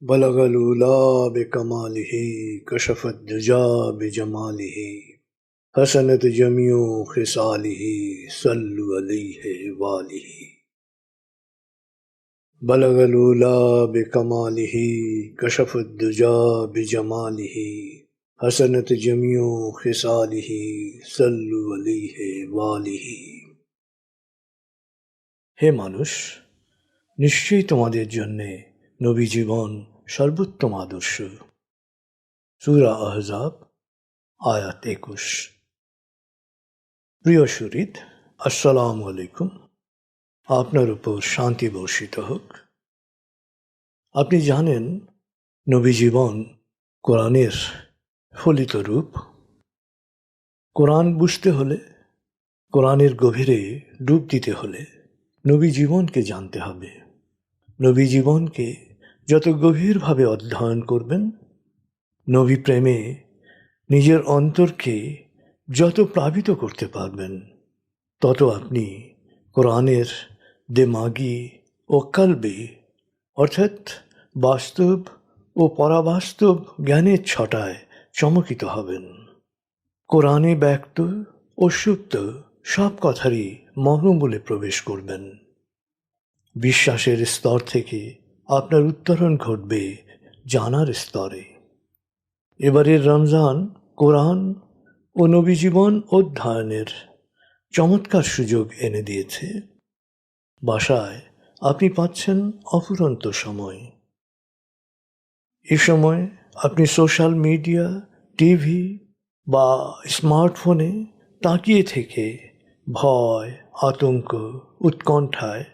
बलगल उला बिकमालिही कशफत दुजा बिजमालिही हसनत जमियो खिसालिही सल्लु अलैहि वालिही। बलगल उला बिकमालिही कशफत दुजा बिजमालिही हसनत जमियो खिसालिही सल्लु अलैहि वालिही। हे मानुष, निश्चयই তোমাদের জন্যে নবী জীবন সর্বোত্তম আদর্শ। সূরা আহজাব আয়াত 21। প্রিয় সুহৃদ, আসসালামু আলাইকুম। আপনার উপর শান্তি বর্ষিত হোক। আপনি জানেন নবী জীবন কোরআনের ফলিত রূপ। কোরআন বুঝতে হলে, কোরআনের গভীরে ডুব দিতে হলে নবী জীবনকে জানতে হবে। নবী জীবনকে যত গভীরভাবে অধ্যয়ন করবেন, নবী প্রেমে নিজের অন্তরকে যত প্লাবিত করতে পারবেন, তত আপনি কোরআনের দেমাগি ও কালবি অর্থাৎ বাস্তব ও পরাবাস্তব জ্ঞানের ছটায় চমকিত হবেন। কোরআনে ব্যক্ত ও সুপ্ত সব কথারই মর্মমূলে প্রবেশ করবেন। বিশ্বাসের স্তর থেকে আপনার উত্তরণ ঘটবে জানার স্তরে। এবারের রমজান কোরআন ও নবী জীবন অধ্যয়নের চমৎকার সুযোগ এনে দিয়েছে। বাসায় আপনি পাচ্ছেন অফুরন্ত সময়। এ সময় আপনি সোশ্যাল মিডিয়া, টিভি বা স্মার্টফোনে তাকিয়ে থেকে ভয়, আতঙ্ক, উৎকণ্ঠায়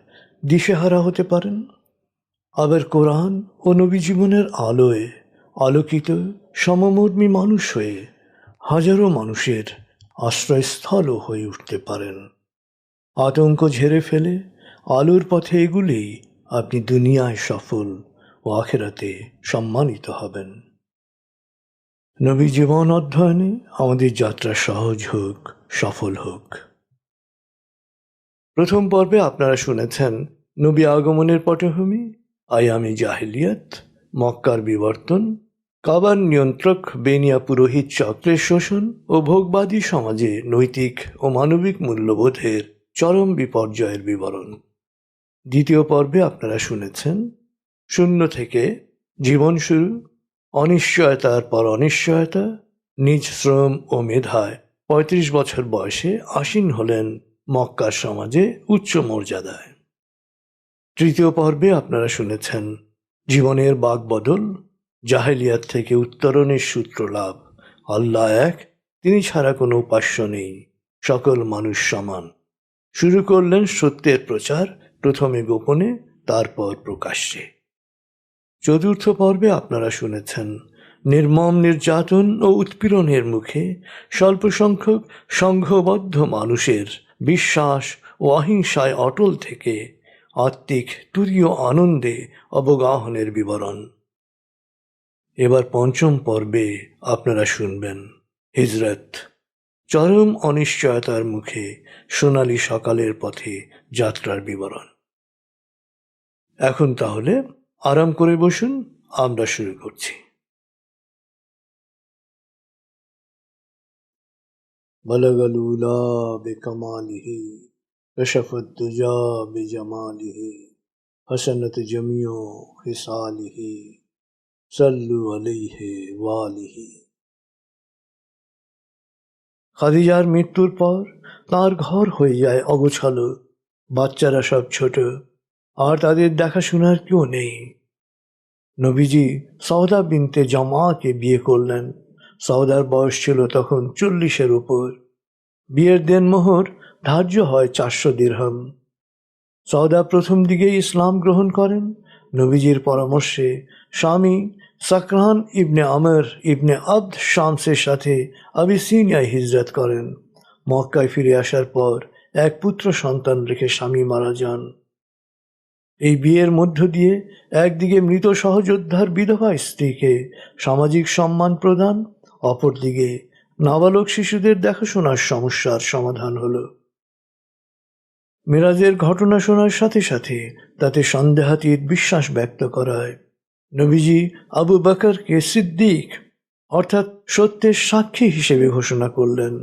দিশেহারা হতে পারেন। আবার কোরআন ও নবী জীবনের আলোয় আলোকিত সমমর্মী মানুষ হয়ে হাজারো মানুষের আশ্রয়স্থলও হয়ে উঠতে পারেন। আতঙ্ক ঝেড়ে ফেলে আলোর পথে এগুলেই আপনি দুনিয়ায় সফল ও আখিরাতে সম্মানিত হবেন। নবী জীবন অধ্যয়নে আমাদের যাত্রা সহজ হোক, সফল হোক। প্রথম পর্বে আপনারা শুনেছেন নবী আগমনের পটভূমি, আয়ামে জাহিলিয়াত, মক্কার বিবর্তন, কাবার নিয়ন্ত্রক বেনিয়া পুরোহিত চক্রের শোষণ ও ভোগবাদী সমাজে নৈতিক ও মানবিক মূল্যবোধের চরম বিপর্যয়ের বিবরণ। দ্বিতীয় পর্বে আপনারা শুনেছেন শূন্য থেকে জীবন শুরু, অনিশ্চয়তার পর অনিশ্চয়তা, নিজ শ্রম ও মেধায় ৩৫ বছর বয়সে আসীন হলেন মক্কার সমাজে উচ্চ মর্যাদায়। তৃতীয় পর্বে আপনারা শুনেছেন জীবনের বাকবদল, জাহেলিয়াত থেকে উত্তরণের সূত্র লাভ, আল্লাহ এক, তিনি ছাড়া কোনো উপাস্য নেই, সকল মানুষ সমান। শুরু করলেন সত্যের প্রচার, প্রথমে গোপনে, তারপর প্রকাশ্যে। চতুর্থ পর্বে আপনারা শুনেছেন নির্মম নির্যাতন ও উৎপীড়নের মুখে স্বল্প সংখ্যক সংঘবদ্ধ মানুষের বিশ্বাস ও অহিংসায় অটল থেকে আত্মিক তুরীয় আনন্দে অবগাহনের বিবরণ। এবার পঞ্চম পর্বে আপনারা শুনবেন হিজরত, চরম অনিশ্চয়তার মুখে সোনালী সকালের পথে যাত্রার বিবরণ। এখন তাহলে আরাম করে বসুন, আমরা শুরু করছি। বলগল উলা বিকমালিহি কশফত দুজা বিজমালিহি হসনত জমিও খিসালিহি সল্লু আলাইহি ওয়ালিহি। খাদিজার মৃত্যুর পর তার ঘর হয়ে যায় অগোছালো, বাচ্চারা সব ছোট, আর তাদের দেখাশোনার কেউ নেই। নবীজি সওদা বিনতে জামাকে বিয়ে করলেন। সওদার বয়স ছিল তখন 40-এর উপর। বিয়ের দেনমোহর ধার্য হয় 400 দিরহাম। সওদা প্রথম দিকেই ইসলাম গ্রহণ করেন। নবীজির পরামর্শে স্বামী সাকরান ইবনে আমর ইবনে আবদ শামসের সাথে আবিসিনিয়ায় হিজরত করেন। মক্কায় ফিরে আসার পর এক পুত্র সন্তান রেখে স্বামী মারা যান। এই বিয়ের মধ্য দিয়ে একদিকে মৃত সহযোদ্ধার বিধবা স্ত্রীকে সামাজিক সম্মান প্রদান, অপরদিকে নাবালক শিশুদের দেখাশোনার সমস্যার সমাধান হল। মেরাজের ঘটনা শোনার সাথে সাথে তাতে সন্দেহাতীত বিশ্বাস ব্যক্ত করায় নবীজি আবু বকরকে সিদ্দিক অর্থাৎ সত্যের সাক্ষী হিসেবে ঘোষণা করলেন।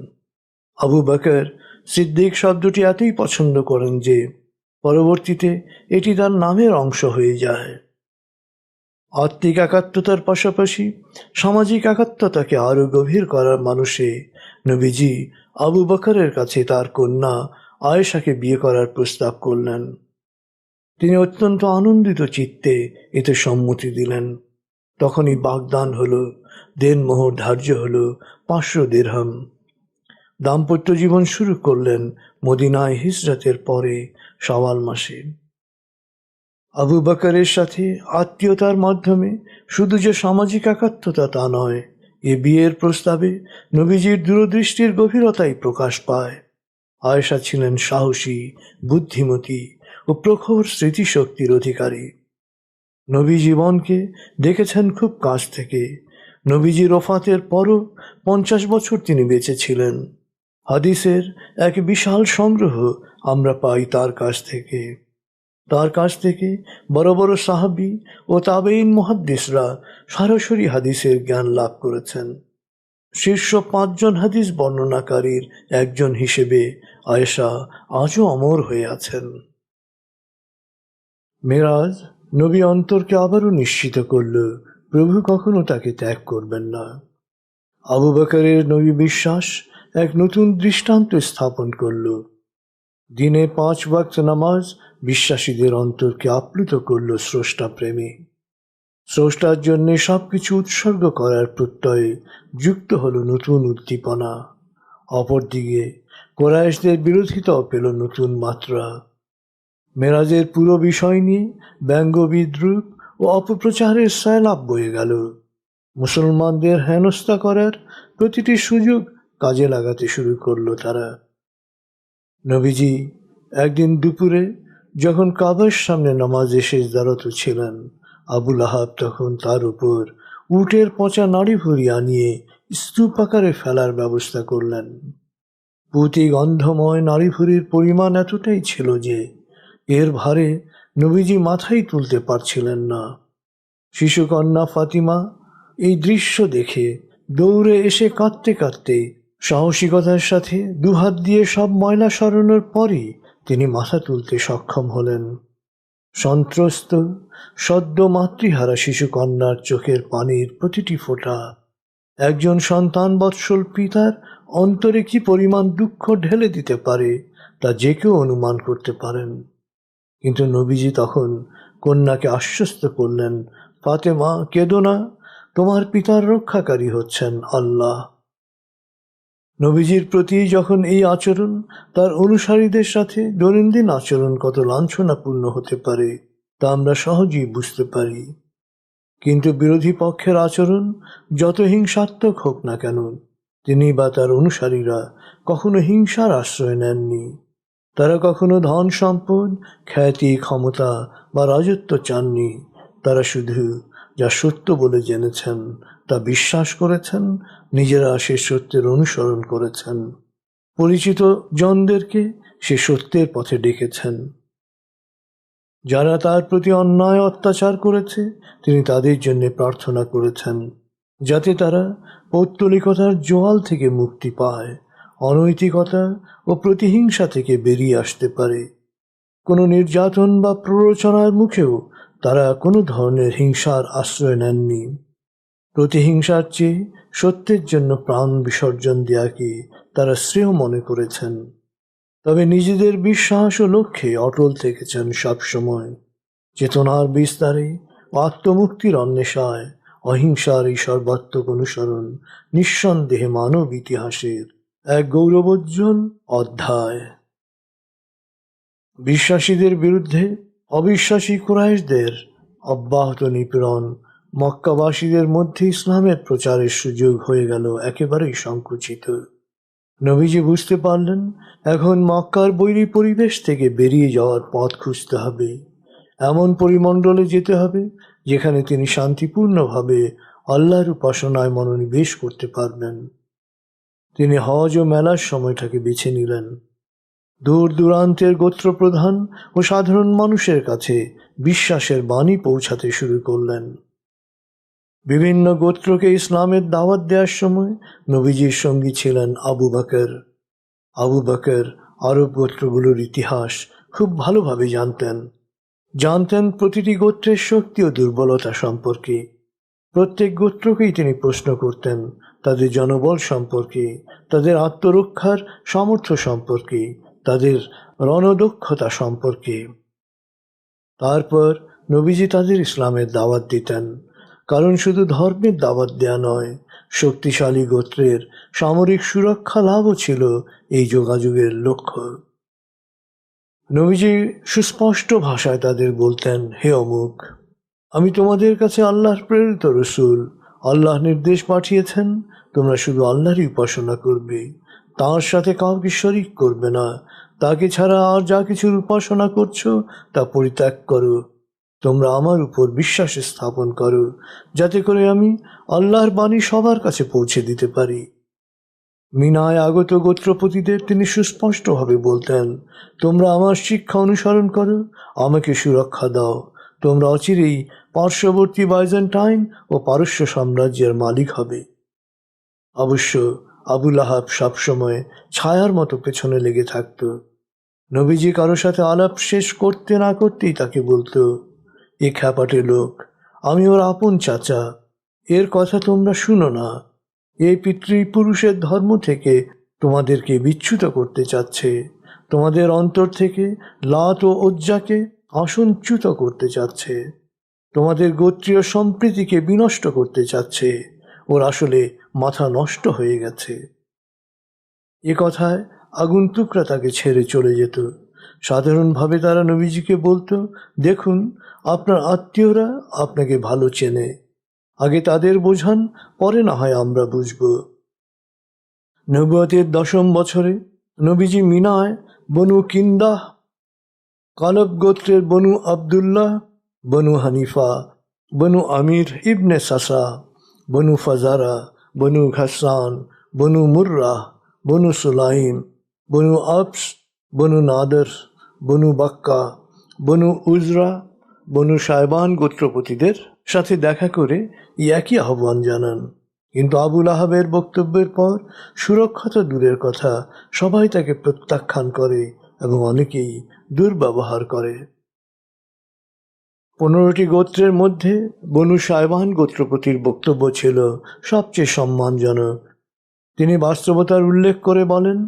আবু বকর সিদ্দিক শব্দটি এতই পছন্দ করেন যে পরবর্তীতে এটি তার নামের অংশ হয়ে যায়। আত্মিক একাত্মতার পাশাপাশি সামাজিক একাত্মতাকে আরও গভীর করার মানুষে নবীজি আবু বকরের কাছে তার কন্যা আয়েশাকে বিয়ে করার প্রস্তাব করলেন। তিনি অত্যন্ত আনন্দিত চিত্তে এতে সম্মতি দিলেন। তখনই বাগদান হল, দেনমোহর ধার্য হল 500 দিরহাম। দাম্পত্য জীবন শুরু করলেন মদিনায় হিজরতের পরে শাওয়াল মাসে। আবু বকরের সাথে আত্মীয়তার মাধ্যমে শুধু যে সামাজিক একাত্মতা তা নয়, এ বিয়ের প্রস্তাবে নবীজির দূরদৃষ্টির গভীরতাই প্রকাশ পায়। আয়েশা ছিলেন সাহসী, বুদ্ধিমতী ও প্রখর স্মৃতিশক্তির অধিকারী। নবী জীবনকে দেখেছেন খুব কাছ থেকে। নবীজির ওফাতের পরও 50 বছর তিনি বেঁচে ছিলেন। হাদিসের এক বিশাল সংগ্রহ আমরা পাই তার কাছ থেকে। তার কাছ থেকে বড় বড় সাহাবী ও তাবেঈন মুহাদ্দিসরা সরাসরি হাদিসের জ্ঞান লাভ করেছেন। শীর্ষ 5 জন হাদিস বর্ণনাকারীর একজন হিসেবে আয়েশা আজও অমর হয়ে আছেন। মেরাজ নবী অন্তরকে আবারও নিশ্চিত করল প্রভু কখনো তাকে ত্যাগ করবেন না। আবু বকরের নবী বিশ্বাস এক নতুন দৃষ্টান্ত স্থাপন করল। দিনে 5 ওয়াক্ত নামাজ বিশ্বাসীদের অন্তরকে আপ্লুত করল স্রষ্টা প্রেমে। স্রষ্টার জন্য সবকিছু উৎসর্গ করার প্রত্যয়ে যুক্ত হল নতুন উদ্দীপনা। অপরদিকে কুরাইশদের বিরোধিতাও পেল নতুন মাত্রা। মেরাজের পুরো বিষয় নিয়ে ব্যঙ্গ, বিদ্রূপ ও অপপ্রচারের সয়লাব বয়ে গেল। মুসলমানদের হেনস্থা করার প্রতিটি সুযোগ কাজে লাগাতে শুরু করল তারা। নবীজি একদিন দুপুরে যখন কাবার সামনে নামাজে সিজদারত ছিলেন, আবুল আহাব তখন তার উপর উটের পচা নাড়ি ভুড়ি আনিয়ে স্তূপ আকারে ফেলার ব্যবস্থা করলেন। পুঁতি গন্ধময় নাড়ি ভুড়ির পরিমাণ এতটাই ছিল যে এর ভারে নবীজি মাথাই তুলতে পারছিলেন না। শিশুকন্যা ফাতিমা এই দৃশ্য দেখে দৌড়ে এসে কাঁদতে কাঁদতে সাহসিকতার সাথে দুহাত দিয়ে সব ময়লা সরানোর পরই তিনি মাথা তুলতে সক্ষম হলেন। সন্ত্রস্ত সদ্য মাতৃহারা শিশুকন্যার চোখের পানির প্রতিটি ফোঁটা একজন সন্তান বৎসল পিতার অন্তরে কি পরিমাণ দুঃখ ঢেলে দিতে পারে তা যে কেউ অনুমান করতে পারেন। কিন্তু নবীজি তখন কন্যাকে আশ্বস্ত করলেন, ফাতেমা, কেঁদো না, তোমার পিতার রক্ষাকারী হচ্ছেন আল্লাহ। নবীজির প্রতি যখন এই আচরণ তার অনুসারীদের সাথে দৈনন্দিন আচরণ কত লাঞ্ছনাপূর্ণ হতে পারে তা আমরা সহজেই বুঝতে পারি। কিন্তু বিরোধী পক্ষের আচরণ যত হিংসাত্মক হোক না কেন, তিনি বা তার অনুসারীরা কখনো হিংসার আশ্রয় নেননি। তারা কখনো ধন সম্পদ, খ্যাতি, ক্ষমতা বা রাজত্ব চাননি। তারা শুধু যা সত্য বলে জেনেছেন তা বিশ্বাস করেছেন, নিজেরা সে সত্যের অনুসরণ করেছেন, পরিচিত জনদেরকে সে সত্যের পথে ডেকেছেন। যারা তার প্রতি অন্যায় অত্যাচার করেছে তিনি তাদের জন্য প্রার্থনা করেছেন যাতে তারা পৌত্তলিকতার জোয়াল থেকে মুক্তি পায়, অনৈতিকতা ও প্রতিহিংসা থেকে বেরিয়ে আসতে পারে। কোনো নির্যাতন বা প্ররোচনার মুখেও তারা কোনো ধরনের হিংসার আশ্রয় নেননি। প্রতিহিংসার চেয়ে সত্যের জন্য প্রাণ বিসর্জন দেয়াকে তারা শ্রেয় মনে করেছেন। তবে নিজেদের বিশ্বাস ও লক্ষ্যে অটল থেকেছেন সবসময়। চেতনার বিস্তারে ও আত্মমুক্তির অন্বেষায় অহিংসার এই সর্বাত্মক অনুসরণ নিঃসন্দেহে মানব ইতিহাসের এক গৌরবোজ্জ্বল অধ্যায়। বিশ্বাসীদের বিরুদ্ধে অবিশ্বাসী কুরাইশদের অব্যাহত নিপীড়ন মক্কাবাসীদের মধ্যে ইসলামের প্রচারের সুযোগ হয়ে গেল একেবারেই সংকুচিত। নবীজি বুঝতে পারলেন এখন মক্কার বৈরী পরিবেশ থেকে বেরিয়ে যাওয়ার পথ খুঁজতে হবে। এমন পরিমণ্ডলে যেতে হবে যেখানে তিনি শান্তিপূর্ণভাবে আল্লাহর উপাসনায় মনোনিবেশ করতে পারবেন। তিনি হজ ও মেলার সময়টাকে বেছে নিলেন। দূর দূরান্তের গোত্রপ্রধান ও সাধারণ মানুষের কাছে বিশ্বাসের বাণী পৌঁছাতে শুরু করলেন। বিভিন্ন গোত্রকে ইসলামের দাওয়াত দেওয়ার সময় নবীজির সঙ্গী ছিলেন আবু বকর। আবু বকর আরব গোত্রগুলোর ইতিহাস খুব ভালোভাবে জানতেন প্রতিটি গোত্রের শক্তি ও দুর্বলতা সম্পর্কে। প্রত্যেক গোত্রকেই তিনি প্রশ্ন করতেন তাদের জনবল সম্পর্কে, তাদের আত্মরক্ষার সামর্থ্য সম্পর্কে, তাদের রণদক্ষতা সম্পর্কে। তারপর নবীজি তাদের ইসলামের দাওয়াত দিতেন, কারণ শুধু ধর্মের দাওয়াত দেয়া নয়, শক্তিশালী গোত্রের সামরিক সুরক্ষা লাভও ছিল এই যোগাযোগের লক্ষ্য। নবীজি সুস্পষ্ট ভাষায় তাদের বলতেন, হে অমুক, আমি তোমাদের কাছে আল্লাহর প্রেরিত রসূল। আল্লাহ নির্দেশ পাঠিয়েছেন তোমরা শুধু আল্লাহরই উপাসনা করবে, তাঁর সাথে কাউকে শরিক করবে না। তাকে ছাড়া আর যা কিছুর উপাসনা করছো তা পরিত্যাগ করো। তোমরা আমার উপর বিশ্বাস স্থাপন করো, যাতে করে আমি আল্লাহর বাণী সবার কাছে পৌঁছে দিতে পারি। মিনায় আগত গোত্রপতিদের তিনি সুস্পষ্টভাবে বলতেন, তোমরা আমার শিক্ষা অনুসরণ করো, আমাকে সুরক্ষা দাও। তোমরা অচিরেই পার্শ্ববর্তী বাইজেন্টাইন ও পারস্য সাম্রাজ্যের মালিক হবে। অবশ্য আবু লাহাব সবসময় ছায়ার মতো পেছনে লেগে থাকত। নবীজি কারো সাথে আলাপ শেষ করতে না করতেই তাকে বলতো, এ খ্যাপাটে লোক, আমি ওর আপন চাচা, এর কথা তোমরা শুনো না। এই পিতৃপুরুষের ধর্ম থেকে তোমাদেরকে বিচ্যুত করতে চাচ্ছে, তোমাদের অন্তর থেকে লাত ও উজ্জাকে আসনচ্যুত করতে চাচ্ছে, তোমাদের গোত্রীয় সম্প্রীতিকে বিনষ্ট করতে চাচ্ছে। ওর আসলে মাথা নষ্ট হয়ে গেছে। এ কথায় আগন্তুকরা তাকে ছেড়ে চলে যেত। সাধারণভাবে তারা নবীজিকে বলতো, দেখুন, আপনার আত্মীয়রা আপনাকে ভালো চেনে, আগে তাদের বোঝান, পরে না হয় আমরা বুঝব। নবুয়তের 10ম বছরে নবীজি মিনায় বনু কিন্দাহ, কালব গোত্রের বনু আবদুল্লাহ, বনু হানিফা, বনু আমির ইবনে সাসা, বনু ফাজারা, বনু ঘাসান, বনু মুর্রাহ, বনু সুলাইম, বনু আবস, বনু নাদর, বনু বাক্কা, বনু উজরা, বনু সায়বান গোত্রপতিদের সাথে দেখা করে একই আহ্বান জানান। কিন্তু আবুল আহাবের বক্তব্যের পর সুরক্ষা তো দূরের কথা, সবাই তাকে প্রত্যাখ্যান করে এবং অনেকেই দুর্ব্যবহার করে। 15টি গোত্রের মধ্যে বনু সায়বান গোত্রপতির বক্তব্য ছিল সবচেয়ে সম্মানজনক। তিনি বাস্তবতার উল্লেখ করে বলেন,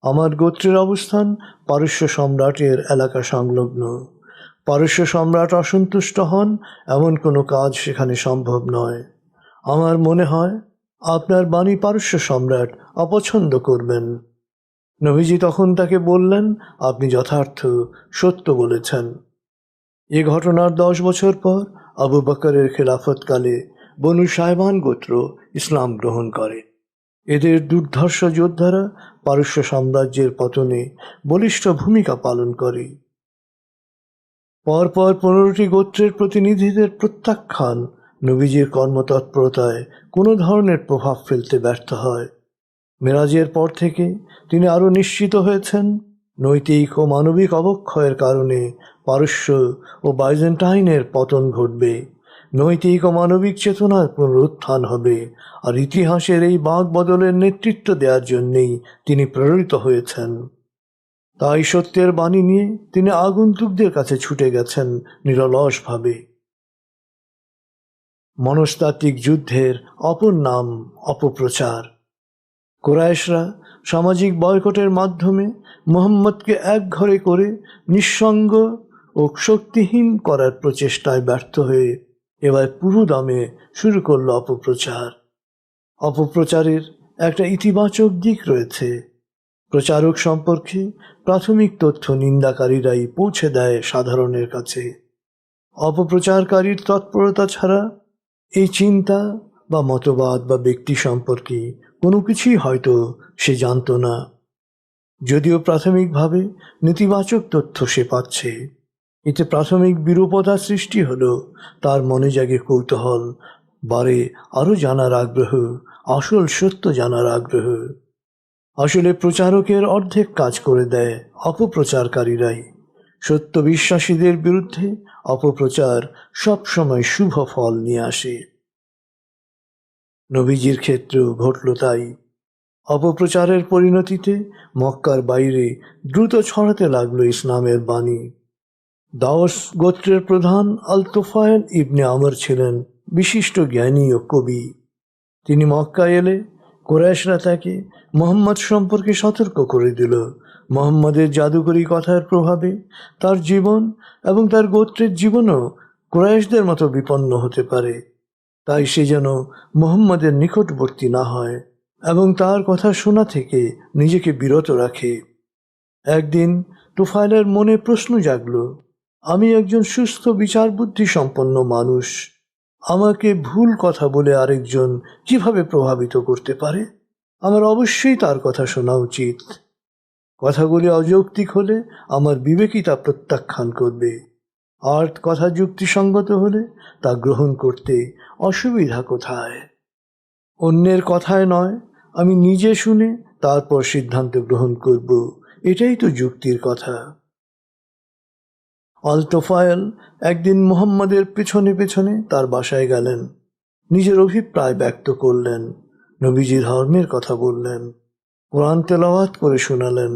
আমার গোত্রের অবস্থান পারস্য সম্রাটের এলাকা সংলগ্ন। পারস্য সম্রাট অসন্তুষ্ট হন এমন কোনো কাজ সেখানে সম্ভব নয়। আমার মনে হয় আপনার বাণী পারস্য সম্রাট অপছন্দ করবেন। নবীজি তখন তাকে বললেন, আপনি যথার্থ সত্য বলেছেন। এ ঘটনার 10 বছর পর আবু বকরের খেলাফতকালে বনু সায়বান গোত্র ইসলাম গ্রহণ করে। এদের দুর্ধর্ষ যোদ্ধারা পারস্য সাম্রাজ্যের পতনে বলিষ্ঠ ভূমিকা পালন করে। পরপর 15টি গোত্রের প্রতিনিধিদের প্রত্যাখ্যান নবীজির কর্মতৎপরতায় কোনো ধরনের প্রভাব ফেলতে ব্যর্থ হয়। মেরাজের পর থেকে তিনি আরও নিশ্চিত হয়েছেন, নৈতিক ও মানবিক অবক্ষয়ের কারণে পারস্য ও বাইজেন্টাইনের পতন ঘটবে, নৈতিক ও মানবিক চেতনার পুনরুত্থান হবে, আর ইতিহাসের এই বাঁক বদলের নেতৃত্ব দেওয়ার জন্যেই তিনি প্রেরিত হয়েছেন। তাই সত্যের বাণী নিয়ে তিনি আগন্তুকদের কাছে ছুটে গেছেন নিরলসভাবে। মনস্তাত্ত্বিক যুদ্ধের অপর নাম অপপ্রচার। কুরাইশরা সামাজিক বয়কটের মাধ্যমে মুহাম্মদকে একঘরে করে নিঃসঙ্গ ও শক্তিহীন করার প্রচেষ্টায় ব্যর্থ হয়ে এবার পুরো দমে শুরু করল অপপ্রচার। অপপ্রচারের একটা ইতিবাচক দিক রয়েছে। প্রচারক সম্পর্কে প্রাথমিক তথ্য নিন্দাকারীরাই পৌঁছে দেয় সাধারণের কাছে। অপপ্রচারকারীর তৎপরতা ছাড়া এই চিন্তা বা মতবাদ বা ব্যক্তি সম্পর্কে কোনো কিছুই হয়তো সে জানত না। যদিও প্রাথমিকভাবে নেতিবাচক তথ্য সে পাচ্ছে, এতে প্রাথমিক বিরূপতা সৃষ্টি হলো, তার মনে জাগে কৌতূহল, বাড়ে আরও জানার আগ্রহ, আসল সত্য জানার আগ্রহ। আসলে প্রচারকের অর্ধেক কাজ করে দেয় অপপ্রচারকারীরাই। সত্য বিশ্বাসীদের বিরুদ্ধে অপপ্রচার সবসময় শুভ ফল নিয়ে আসে। নবীজির ক্ষেত্রেও ঘটল তাই। অপপ্রচারের পরিণতিতে মক্কার বাইরে দ্রুত ছড়াতে লাগলো ইসলামের বাণী। দাওস গোত্রের প্রধান আল তুফাইল ইবনে আমর ছিলেন বিশিষ্ট জ্ঞানী ও কবি। তিনি মক্কায় এলে কুরাইশরা তাকে মুহাম্মদ সম্পর্কে সতর্ক করে দিল। মুহাম্মদের জাদুকরী কথার প্রভাবে তার জীবন এবং তার গোত্রের জীবনও কুরাইশদের মতো বিপন্ন হতে পারে। তাই সে যেন মুহাম্মদের নিকটবর্তী না হয় এবং তার কথা শোনা থেকে নিজেকে বিরত রাখে। একদিন তুফাইলের মনে প্রশ্ন জাগল, আমি একজন সুস্থ বিচার বুদ্ধি সম্পন্ন মানুষ, আমাকে ভুল কথা বলে আরেকজন কিভাবে প্রভাবিত করতে পারে? আমার অবশ্যই তার কথা শোনা উচিত। কথাগুলি অযৌক্তিক হলে আমার বিবেকই তা প্রত্যাখ্যান করবে, আর কথা যুক্তিসঙ্গত হলে তা গ্রহণ করতে অসুবিধা কোথায়? অন্যের কথায় নয়, আমি নিজে শুনে তারপর সিদ্ধান্ত গ্রহণ করব, এটাই তো যুক্তির কথা। আল তোফায়েল একদিন মুহাম্মদের পেছনে পেছনে তার বাসায় গেলেন, নিজের অভিপ্রায় ব্যক্ত করলেন, নবীজির ধর্মের কথা বললেন, কোরআন তেলাওয়াত করে শোনালেন।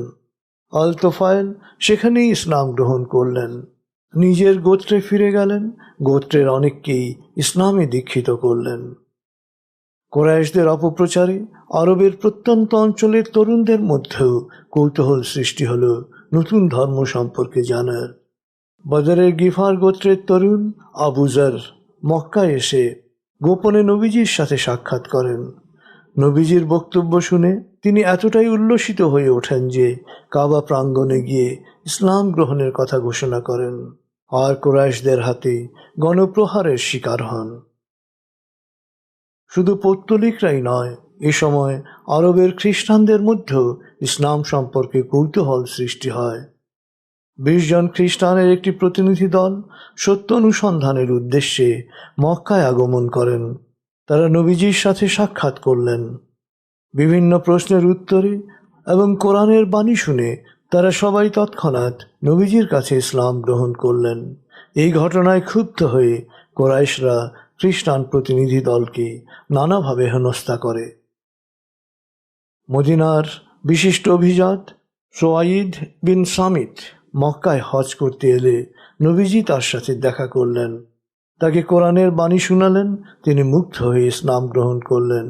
আল তোফায়েল সেখানেই ইসলাম গ্রহণ করলেন, নিজের গোত্রে ফিরে গেলেন, গোত্রের অনেককেই ইসলামে দীক্ষিত করলেন। কুরাইশদের অপপ্রচারে আরবের প্রত্যন্ত অঞ্চলের তরুণদের মধ্যেও কৌতূহল সৃষ্টি হল নতুন ধর্ম সম্পর্কে জানার। বদরের গিফার গোত্রের তরুণ আবু যর মক্কায় এসে গোপনে নবীজির সাথে সাক্ষাৎ করেন। নবীজির বক্তব্য শুনে তিনি এতটাই উল্লসিত হয়ে ওঠেন যে কাবা প্রাঙ্গণে গিয়ে ইসলাম গ্রহণের কথা ঘোষণা করেন, আর কুরাইশদের হাতে গণপ্রহারের শিকার হন। শুধু পৌত্তলিকরাই নয়, এ সময় আরবের খ্রিস্টানদের মধ্যেও ইসলাম সম্পর্কে কৌতূহল সৃষ্টি হয়। 20 জন খ্রিস্টানের একটি প্রতিনিধি দল সত্য অনুসন্ধানের উদ্দেশ্যে মক্কায় আগমন করেন। তারা নবীজির সাথে সাক্ষাৎ করলেন। বিভিন্ন প্রশ্নের উত্তরে এবং কোরআনের বাণী শুনে তারা সবাই তৎক্ষণাৎ নবীজির কাছে ইসলাম গ্রহণ করলেন। এই ঘটনায় ক্ষুব্ধ হয়ে কুরাইশরা খ্রিস্টান প্রতিনিধি দলকে নানাভাবে হেনস্থা করে। মদিনার বিশিষ্ট অভিজাত সোয়াইদ বিন সামিত মক্কায় হজ করতে এলে নবীজি তার সাথে দেখা করলেন, তাকে কোরআনের বাণী শুনালেন, তিনি মুগ্ধ হয়ে ইসলাম গ্রহণ করলেন।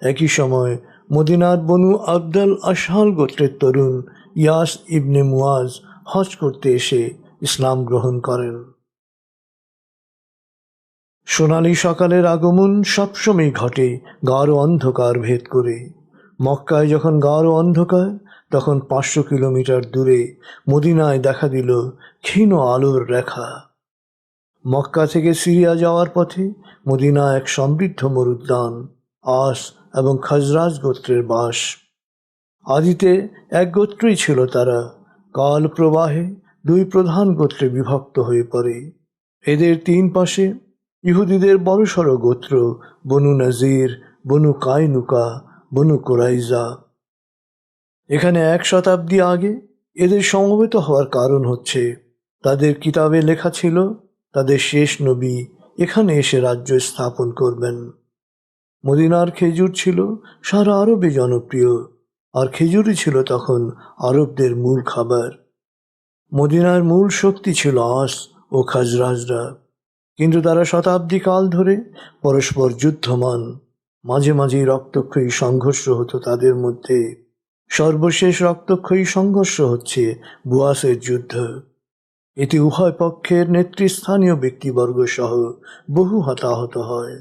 একই সময় মদিনার বনু আব্দুল আশহাল গোত্রের তরুণ ইয়াস ইবনে মুয়াজ হজ করতে এসে ইসলাম গ্রহণ করেন। সোনালী সকালের আগমন সবসময় ঘটে গাঢ় অন্ধকার ভেদ করে। মক্কায় যখন গাঢ় অন্ধকার, তখন 500 কিলোমিটার দূরে মদিনায় দেখা দিল ক্ষীণ আলোর রেখা। মক্কা থেকে সিরিয়া যাওয়ার পথে মদিনা এক সমৃদ্ধ মরুদ্যান, আস এবং খাজরাজ গোত্রের বাস। আদিতে এক গোত্রই ছিল তারা, কাল প্রবাহে 2 প্রধান গোত্রে বিভক্ত হয়ে পড়ে। এদের 3 পাশে ইহুদিদের বড়সড় গোত্র বনু নজির, বনু কায়নুকা, বনু কুরাইজা। এখানে 1 শতাব্দী আগে এদের সমবেত হওয়ার কারণ হচ্ছে তাদের কিতাবে লেখা ছিল তাদের শেষ নবী এখানে এসে রাজ্য স্থাপন করবেন। মদিনার খেজুর ছিল সারা আরবে জনপ্রিয়, আর খেজুরই ছিল তখন আরবদের মূল খাবার। মদিনার মূল শক্তি ছিল আস ও খাজরাজরা, কিন্তু তারা শতাব্দী কাল ধরে পরস্পর যুদ্ধমান। মাঝে মাঝেই রক্তক্ষয়ী সংঘর্ষ হতো তাদের মধ্যে। সর্বশেষ রক্তক্ষয়ী সংঘর্ষ হচ্ছে বুয়াসের যুদ্ধ। এতে উভয় পক্ষের নেতৃস্থানীয় ব্যক্তিবর্গ সহ বহু হতাহত হয়।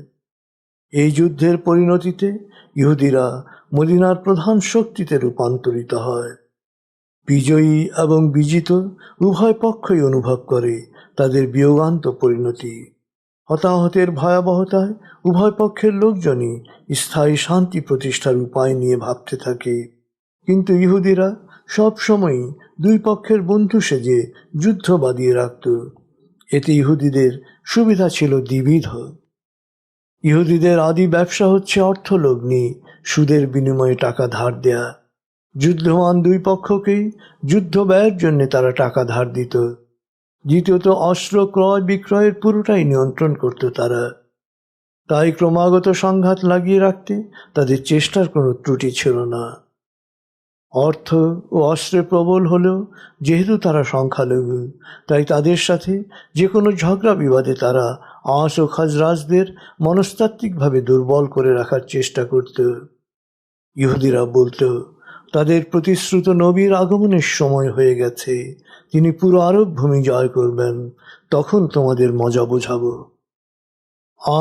এই যুদ্ধের পরিণতিতে ইহুদিরা মদিনার প্রধান শক্তিতে রূপান্তরিত হয়। বিজয়ী এবং বিজিত উভয় পক্ষই অনুভব করে তাদের বিয়োগান্ত পরিণতি। হতাহতের ভয়াবহতায় উভয় পক্ষের লোকজনই স্থায়ী শান্তি প্রতিষ্ঠার উপায় নিয়ে ভাবতে থাকে, কিন্তু ইহুদিরা সবসময়ই 2 পক্ষের বন্ধু সেজে যুদ্ধ বাঁধিয়ে রাখত। এতে ইহুদিদের সুবিধা ছিল দ্বিবিধ। ইহুদিদের আদি ব্যবসা হচ্ছে অর্থলগ্নি, সুদের বিনিময়ে টাকা ধার দেয়া। যুদ্ধমান 2 পক্ষকেই যুদ্ধ ব্যয়ের জন্য তারা টাকা ধার দিত। দ্বিতীয়ত অস্ত্র ক্রয় বিক্রয়ের পুরোটাই নিয়ন্ত্রণ করত তারা। তাই ক্রমাগত সংঘাত লাগিয়ে রাখতে তাদের চেষ্টার কোনো ত্রুটি ছিল না। অর্থ ও অস্ত্রে প্রবল হলেও যেহেতু তারা সংখ্যালঘু, তাই তাদের সাথে যে কোনো ঝগড়া বিবাদে তারা আস ও খাজরাজদের মনস্তাত্ত্বিকভাবে দুর্বল করে রাখার চেষ্টা করত। ইহুদিরা বলতো, তাদের প্রতিশ্রুত নবীর আগমনের সময় হয়ে গেছে, তিনি পুরো আরব ভূমি জয় করবেন, তখন তোমাদের মজা বোঝাবো।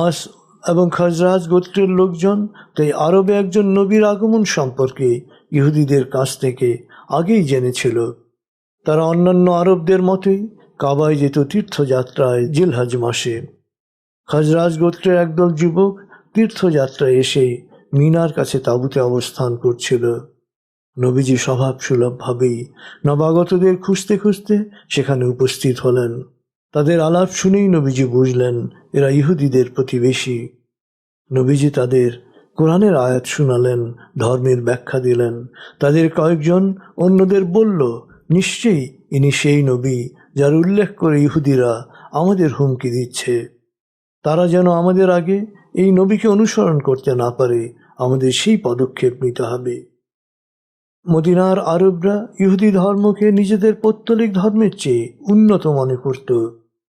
আস এবং খাজরাজ গোত্রের লোকজন তাই আরবে একজন নবীর আগমন সম্পর্কে ইহুদিদের কাছ থেকে আগেই জেনেছিল। তারা অন্যান্য আরবদের মতোই কাবায় যেত তীর্থযাত্রায় জিলহজ মাসে। খাজরাজ গোত্রের একদল যুবক তীর্থযাত্রায় এসে মিনার কাছে তাঁবুতে অবস্থান করছিল। নবীজি স্বভাবসুলভভাবেই নবাগতদের খুঁজতে খুঁজতে সেখানে উপস্থিত হলেন। তাদের আলাপ শুনেই নবীজি বুঝলেন এরা ইহুদিদের প্রতিবেশী। নবীজি তাদের কোরআনের আয়াত শুনালেন, ধর্মের ব্যাখ্যা দিলেন। তাদের কয়েকজন অন্যদের বলল, নিশ্চয়ই ইনি সেই নবী যার উল্লেখ করে ইহুদিরা আমাদের হুমকি দিচ্ছে। তারা যেন আমাদের আগে এই নবীকে অনুসরণ করতে না পারে, আমাদের সেই পদক্ষেপ নিতে হবে। মদিনার আরবরা ইহুদি ধর্মকে নিজেদের পৌত্তলিক ধর্মের চেয়ে উন্নত মনে করত,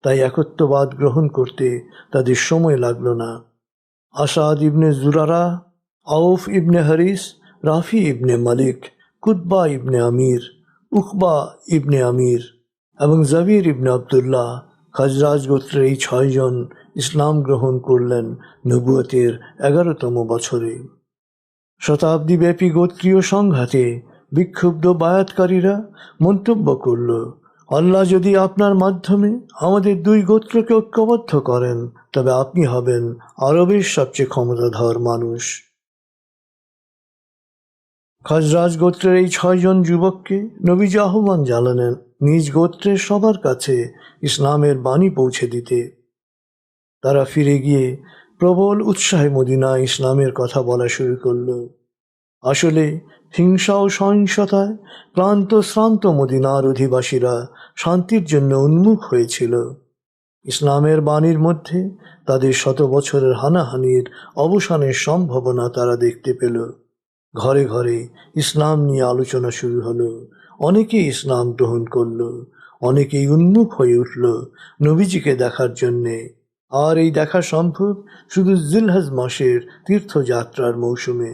তাই একত্ববাদ গ্রহণ করতে তাদের সময় লাগল না। আসাদ ইবনে জুরারা, আউফ ইবনে হারিস, রাফি ইবনে মালিক, কুতবা ইবনে আমির, উকবা ইবনে আমির এবং জাবির ইবনে আবদুল্লাহ খাজরাজ গোত্রের এই 6 জন ইসলাম গ্রহণ করলেন নবুয়তের 11তম বছরে। শতাব্দীব্যাপী গোত্রীয় সংঘাতে বিক্ষুব্ধ বায়াতকারীরা মন্তব্য করল, আল্লাহ যদি আপনার মাধ্যমে আমাদের 2 গোত্রকে ঐক্যবদ্ধ করেন, তবে আপনি হবেন আরবের সবচেয়ে ক্ষমতাধর মানুষ। খাজরাজ গোত্রের এই 6 জন যুবককে নবীজি আহ্বান জানালেন নিজ গোত্রের সবার কাছে ইসলামের বাণী পৌঁছে দিতে। তারা ফিরে গিয়ে প্রবল উৎসাহে মদিনায় ইসলামের কথা বলা শুরু করল। আসলে হিংসা ও সহিংসতায় ক্লান্ত শ্রান্ত মদিনার অধিবাসীরা শান্তির জন্য উন্মুখ হয়েছিল। ইসলামের বাণীর মধ্যে তাদের 100 বছরের হানাহানির অবসানের সম্ভাবনা তারা দেখতে পেল। ঘরে ঘরে ইসলাম নিয়ে আলোচনা শুরু হলো। অনেকেই ইসলাম গ্রহণ করল, অনেকেই উন্মুখ হয়ে উঠল নবীজিকে দেখার জন্যে। আর এই দেখা সম্ভব শুধু জিলহজ মাসের তীর্থযাত্রার মৌসুমে।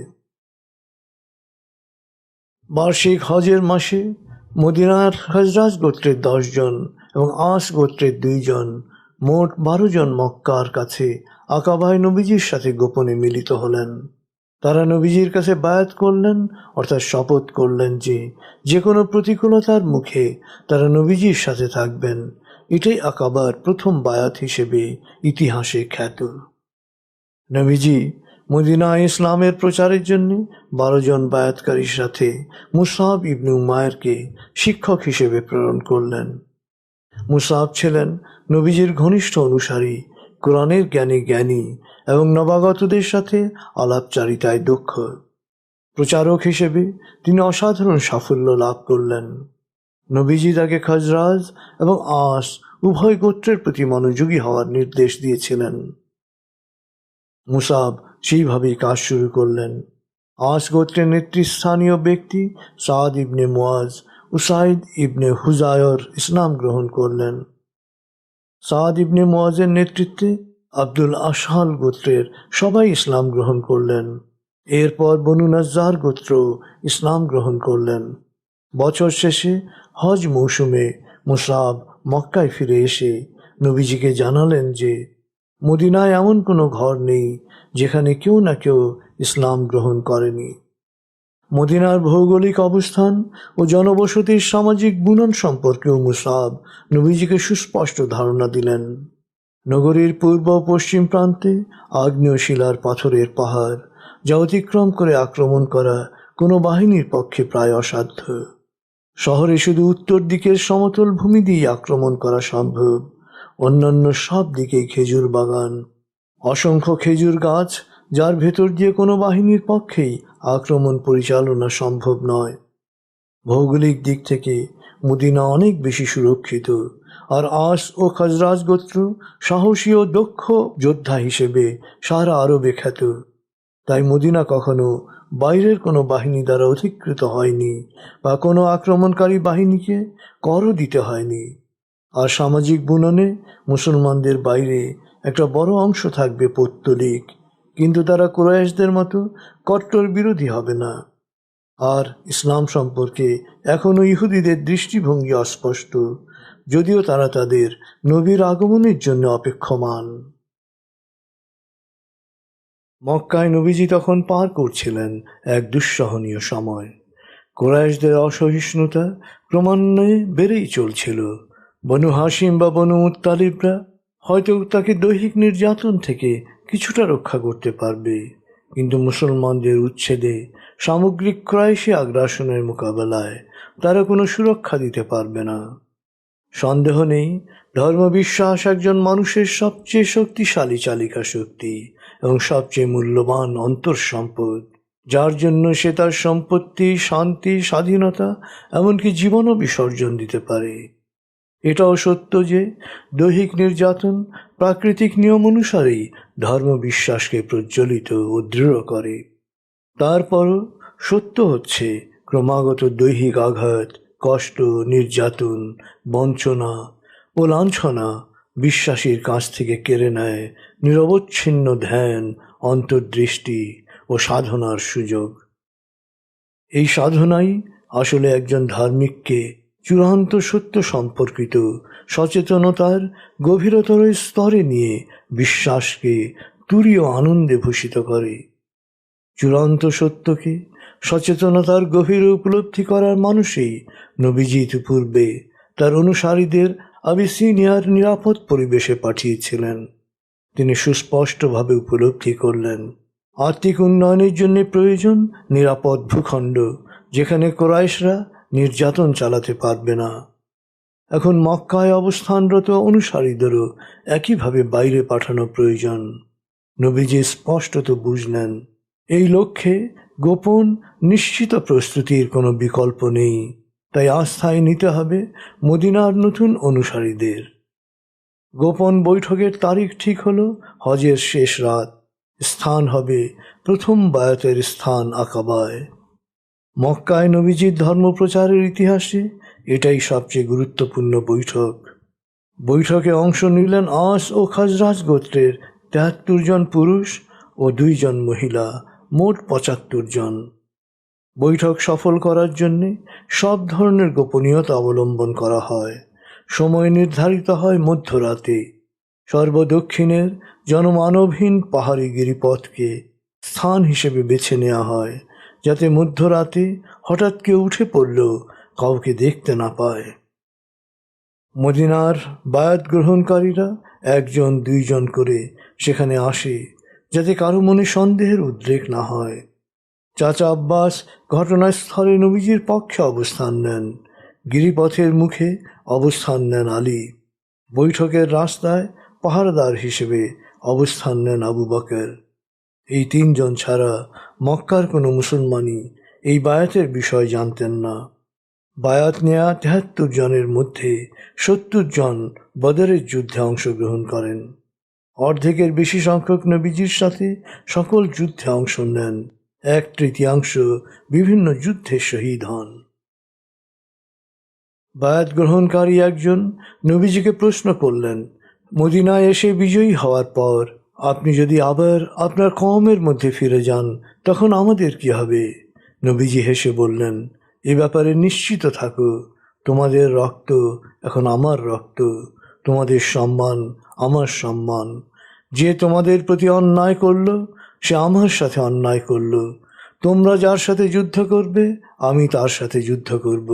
বার্ষিক হজের মাসে মদিনার খাজরাজ গোত্রের 10 জন এবং আস গোত্রের 2 জন, মোট 12 জন মক্কার কাছে আকাবায় নবীজির সাথে গোপনে মিলিত হলেন। তারা নবীজির কাছে বায়াত করলেন, অর্থাৎ শপথ করলেন যে কোনো প্রতিকূলতার মুখে তারা নবীজির সাথে থাকবেন। এটাই আকাবার প্রথম বায়াত হিসেবে ইতিহাসে খ্যাত। নবীজি মদিনায় ইসলামের প্রচারের জন্য 12 জন বায়াতকারীর সাথে মুসআব ইবনে উমায়েরকে শিক্ষক হিসেবে প্রেরণ করলেন। মুসআব ছিলেন নবীজির ঘনিষ্ঠ অনুসারী, কোরআনের জ্ঞানে জ্ঞানী এবং নবাগতদের সাথে আলাপচারিতায় দক্ষ। প্রচারক হিসেবে তিনি অসাধারণ সাফল্য লাভ করলেন। নবীজি তাকে খাজরাজ এবং আস উভয় গোত্রের প্রতি মনোযোগী হওয়ার নির্দেশ দিয়েছিলেন। মুসআব সেইভাবেই কাজ শুরু করলেন। আস গোত্রের নেতৃস্থানীয় ব্যক্তি সাদ ইবনে মুআজ, উসাইদ ইবনে হুজায়র ইসলাম গ্রহণ করলেন। সাদ ইবনে মুআজের নেতৃত্বে আব্দুল আশহাল গোত্রের সবাই ইসলাম গ্রহণ করলেন। এরপর বনু নাজ্জার গোত্র ইসলাম গ্রহণ করলেন। বছর শেষে হজ মৌসুমে মুসআব মক্কায় ফিরে এসে নবীজিকে জানালেন যে মদিনায় এমন কোনো ঘর নেই যেখানে কেউ না কেউ ইসলাম গ্রহণ করেনি। মদিনার ভৌগোলিক অবস্থান ও জনবসতির সামাজিক বুনন সম্পর্কেও মুসআব নবীজিকে সুস্পষ্ট ধারণা দিলেন। নগরীর পূর্ব ও পশ্চিম প্রান্তে আগ্নেয় শিলার পাথরের পাহাড়, যা অতিক্রম করে আক্রমণ করা কোনো বাহিনীর পক্ষে প্রায় অসাধ্য। শহরে শুধু উত্তর দিকের সমতল ভূমি দিয়ে আক্রমণ করা সম্ভব, অন্যান্য সব দিকেই খেজুর বাগান, অসংখ্য খেজুর গাছ, যার ভেতর দিয়ে কোনো বাহিনীর পক্ষেই আক্রমণ পরিচালনা সম্ভব নয়। ভৌগোলিক দিক থেকে মদিনা অনেক বেশি সুরক্ষিত, আর আস ও খাজরাজ গোত্র সাহসী ও দক্ষ যোদ্ধা হিসেবে সারা আরবে খ্যাত। তাই মদিনা কখনো বাইরের কোনো বাহিনী দ্বারা অধিকৃত হয়নি বা কোনো আক্রমণকারী বাহিনীকে করও দিতে হয়নি। আর সামাজিক বুননে মুসলমানদের বাইরে একটা বড় অংশ থাকবে পৌত্তলিক, কিন্তু তারা কুরাইশদের মতো কট্টর বিরোধী হবে না। আর ইসলাম সম্পর্কে এখনও ইহুদিদের দৃষ্টিভঙ্গি অস্পষ্ট, যদিও তারা তাদের নবীর আগমনের জন্য অপেক্ষমান। মক্কায় নবীজি তখন পার করছিলেন এক দুঃসহনীয় সময়। কুরাইশদের অসহিষ্ণুতা ক্রমান্বয়ে বেড়েই চলছিল। বনু হাসিম বা বনু মুত্তালিবরা হয়তো তাকে দৈহিক নির্যাতন থেকে কিছুটা রক্ষা করতে পারবে, কিন্তু মুসলমানদের উচ্ছেদে, সামগ্রিক ক্রাইশি আগ্রাসনের মোকাবেলায় তারা কোনো সুরক্ষা দিতে পারবে না। সন্দেহ নেই, ধর্মবিশ্বাস একজন মানুষের সবচেয়ে শক্তিশালী চালিকা শক্তি এবং সবচেয়ে মূল্যবান অন্তঃসম্পদ, যার জন্য সে তার সম্পত্তি, শান্তি, স্বাধীনতা, এমনকি জীবনও বিসর্জন দিতে পারে। এটাও সত্য যে দৈহিক নির্যাতন প্রাকৃতিক নিয়ম অনুসারেই ধর্মবিশ্বাসকে প্রজ্বলিত ও দৃঢ় করে। তারপরও সত্য হচ্ছে, ক্রমাগত দৈহিক আঘাত, কষ্ট, নির্যাতন, বঞ্চনা ও লাঞ্ছনা বিশ্বাসীর কাছ থেকে কেড়ে নেয় নিরবচ্ছিন্ন ধ্যান, অন্তর্দৃষ্টি ও সাধনার সুযোগ। এই সাধনাই আসলে একজন ধার্মিককে চূড়ান্ত সত্য সম্পর্কিত সচেতনতার গভীরতর স্তরে নিয়ে বিশ্বাসকে তুরীয় আনন্দে ভূষিত করে। চূড়ান্ত সত্যকে সচেতনতার গভীরে উপলব্ধি করার মানুষই নবীজি ইতিপূর্বে তার অনুসারীদের আবিসিনিয়ার নিরাপদ পরিবেশে পাঠিয়েছিলেন। তিনি সুস্পষ্টভাবে উপলব্ধি করলেন, আর্থিক উন্নয়নের জন্য প্রয়োজন নিরাপদ ভূখণ্ড, যেখানে কুরাইশরা নির্যাতন চালাতে পারবে না। এখন মক্কায় অবস্থানরত অনুসারীদেরও একইভাবে বাইরে পাঠানো প্রয়োজন। নবীজি স্পষ্টত বুঝলেন, এই লক্ষ্যে গোপন নিশ্চিত প্রস্তুতির কোনো বিকল্প নেই। তাই আস্থায় নিতে হবে মদিনার নতুন অনুসারীদের। গোপন বৈঠকের তারিখ ঠিক হলো হজের শেষ রাত। স্থান হবে প্রথম বায়াতের স্থান আকাবায়। মক্কায় নবীজির ধর্মপ্রচারের ইতিহাসে এটাই সবচেয়ে গুরুত্বপূর্ণ বৈঠক। বৈঠকে অংশ নিলেন আস ও খাজরাজ গোত্রের ৭৩ জন পুরুষ ও ২ জন মহিলা, মোট ৭৫ জন। বৈঠক সফল করার জন্য সব ধরনের গোপনীয়তা অবলম্বন করা হয়। সময় নির্ধারিত হয় মধ্যরাতে। সর্বদক্ষিণের জনমানবহীন পাহাড়ি গিরিপথকে স্থান হিসেবে বেছে নেওয়া হয়, যাতে মধ্যরাতে হঠাৎ কেউ উঠে পড়লেও কাউকে দেখতে না পায়। মদিনার বায়াত গ্রহণকারীরা ১ জন ২ জন করে সেখানে আসে, যাতে কারো মনে সন্দেহের উদ্রেক না হয়। চাচা আব্বাস ঘটনাস্থলে নবীজির পক্ষে অবস্থান নেন। গিরিপথের মুখে অবস্থান নেন আলী। বৈঠকের রাস্তায় পাহারাদার হিসেবে অবস্থান নেন আবু বকর। এই ৩ জন ছাড়া মক্কার কোনো মুসলমানই এই বায়াতের বিষয় জানতেন না। বায়াত নেয়া ৭৩ জনের মধ্যে ৭০ জন বদরের যুদ্ধে অংশগ্রহণ করেন। অর্ধেকের বেশি সংখ্যক নবীজির সাথে সকল যুদ্ধে অংশ নেন। ১/৩ বিভিন্ন যুদ্ধে শহীদ হন। বায়াত গ্রহণকারী একজন নবীজিকে প্রশ্ন করলেন, মদিনায় এসে বিজয়ী হওয়ার পর আপনি যদি আবার আপনার কওমের মধ্যে ফিরে যান, তখন আমাদের কি হবে? নবীজি হেসে বললেন, এ ব্যাপারে নিশ্চিত থাকো, তোমাদের রক্ত এখন আমার রক্ত, তোমাদের সম্মান আমার সম্মান। যে তোমাদের প্রতি অন্যায় করল, সে আমার সাথে অন্যায় করল। তোমরা যার সাথে যুদ্ধ করবে, আমি তার সাথে যুদ্ধ করব।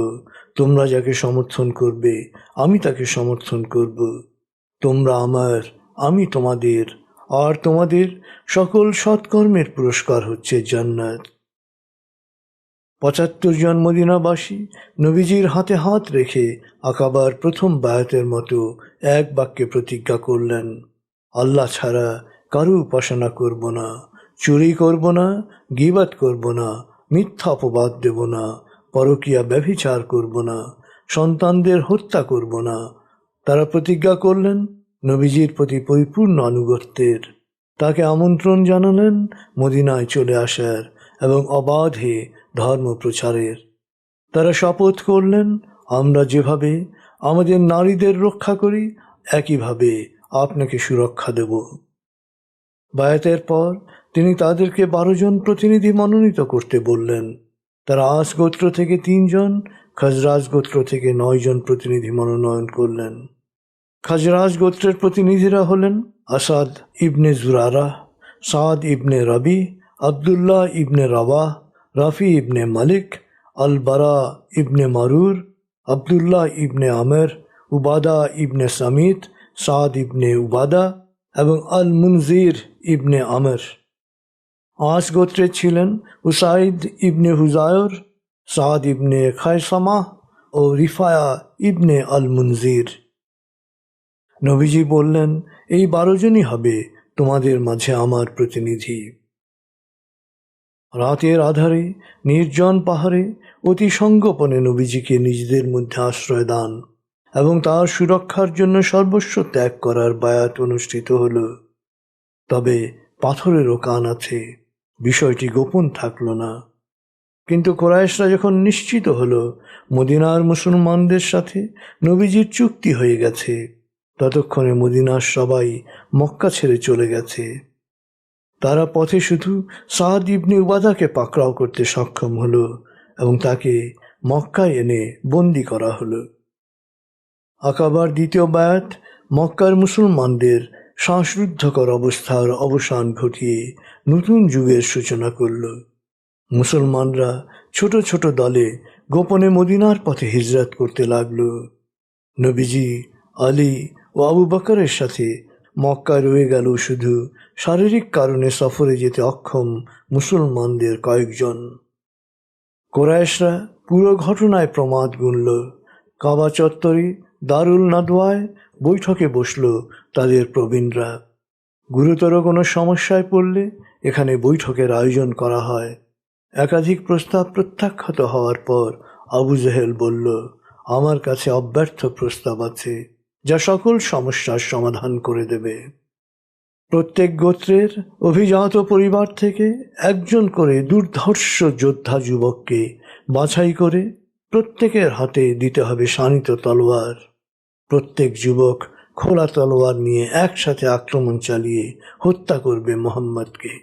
তোমরা যাকে সমর্থন করবে, আমি তাকে সমর্থন করব। তোমরা আমার, আমি তোমাদের, আর তোমাদের সকল সৎকর্মের পুরস্কার হচ্ছে জান্নাত। ৭৫ জন মদিনাবাসী নবীজির হাতে হাত রেখে আকাবার প্রথম বায়াতের মতো এক বাক্যে প্রতিজ্ঞা করলেন, আল্লাহ ছাড়া কারো উপাসনা করব না, চুরি করব না, গীবাত করব না, মিথ্যা অপবাদ দেব না, পরকীয়া ব্যভিচার করব না, সন্তানদের হত্যা করব না, তারা প্রতিজ্ঞা করলেন নবীজির প্রতি পরিপূর্ণ আনুগত্যের। তাকে আমন্ত্রণ জানালেন মদিনায় চলে আসার এবং অবাধে ধর্ম প্রচারের। তারা শপথ করলেন, আমরা যেভাবে আমাদের নারীদের রক্ষা করি একইভাবে আপনাকে সুরক্ষা দেব। বায়াতের পর তিনি তাদেরকে 12 জন প্রতিনিধি মনোনীত করতে বললেন। তারা আস গোত্র থেকে 3 জন, খাজরাজ গোত্র থেকে 9 জন প্রতিনিধি মনোনয়ন করলেন। খাজরাজ গোত্রের প্রতিনিধিরা হলেন আসাদ ইবনে জুরারা, সাদ ইবনে রবি, আবদুল্লাহ ইবনে রাওয়াহ, রাফি ইবনে মালিক, আল বারা ইবনে মারুর, আবদুল্লাহ ইবনে আমের, উবাদা ইবনে সামিত, সাদ ইবনে উবাদা এবং আল মুনজির ইবনে আমের। আস গোত্রে ছিলেন উসাইদ ইবনে হুজায়র, সাদ ইবনে খায়সামা ও রিফায়া ইবনে আল মুনজির। নবীজি বললেন, এই 12 জনই হবে তোমাদের মাঝে আমার প্রতিনিধি। রাতের আধারে নির্জন পাহাড়ে অতি সঙ্গোপনে নবীজিকে নিজেদের মধ্যে আশ্রয় দান এবং তার সুরক্ষার জন্য সর্বস্ব ত্যাগ করার বায়াত অনুষ্ঠিত হল। তবে পাথরেরও কান আছে, বিষয়টি গোপন থাকল না। কিন্তু কুরাইশরা যখন নিশ্চিত হল মদিনার মুসলমানদের সাথে নবীজির চুক্তি হয়ে গেছে, ততক্ষণে মদিনার সবাই মক্কা ছেড়ে চলে গেছে। তারা পথে শুধু সাদ ইবনে উবাদাকে পাকড়াও করতে সক্ষম হল এবং তাকে মক্কায় এনে বন্দি করা হলো। আকাবার দ্বিতীয় বায়াত মক্কার মুসলমানদের শ্বাসরুদ্ধকর অবস্থার অবসান ঘটিয়ে নতুন যুগের সূচনা করল। মুসলমানরা ছোট ছোট দলে গোপনে মদিনার পথে হিজরত করতে লাগল। নবীজি, আলী ও আবু বকরের সাথে মক্কায় রয়ে গেল শুধু শারীরিক কারণে সফরে যেতে অক্ষম মুসলমানদের কয়েকজন। কুরাইশরা পুরো ঘটনায় প্রমাদ গুনল। কাবা চত্বরে দারুল নাদওয়ায় বৈঠকে বসল তাদের প্রবীণরা। গুরুতর কোনো সমস্যায় পড়লে এখানে বৈঠকের আয়োজন করা হয়। একাধিক প্রস্তাব প্রত্যাখ্যাত হওয়ার পর আবু জেহেল বলল, আমার কাছে অব্যর্থ প্রস্তাব আছে যা সকল সমস্যার সমাধান করে দেবে। প্রত্যেক গোত্রের অভিজাত পরিবার থেকে একজন করে দুর্ধর্ষ যোদ্ধা যুবককে বাছাই করে প্রত্যেকের হাতে দিতে হবে শানিত তলোয়ার। প্রত্যেক যুবক খোলা তলোয়ার নিয়ে একসাথে আক্রমণ চালিয়ে হত্যা করবে মোহাম্মদকে।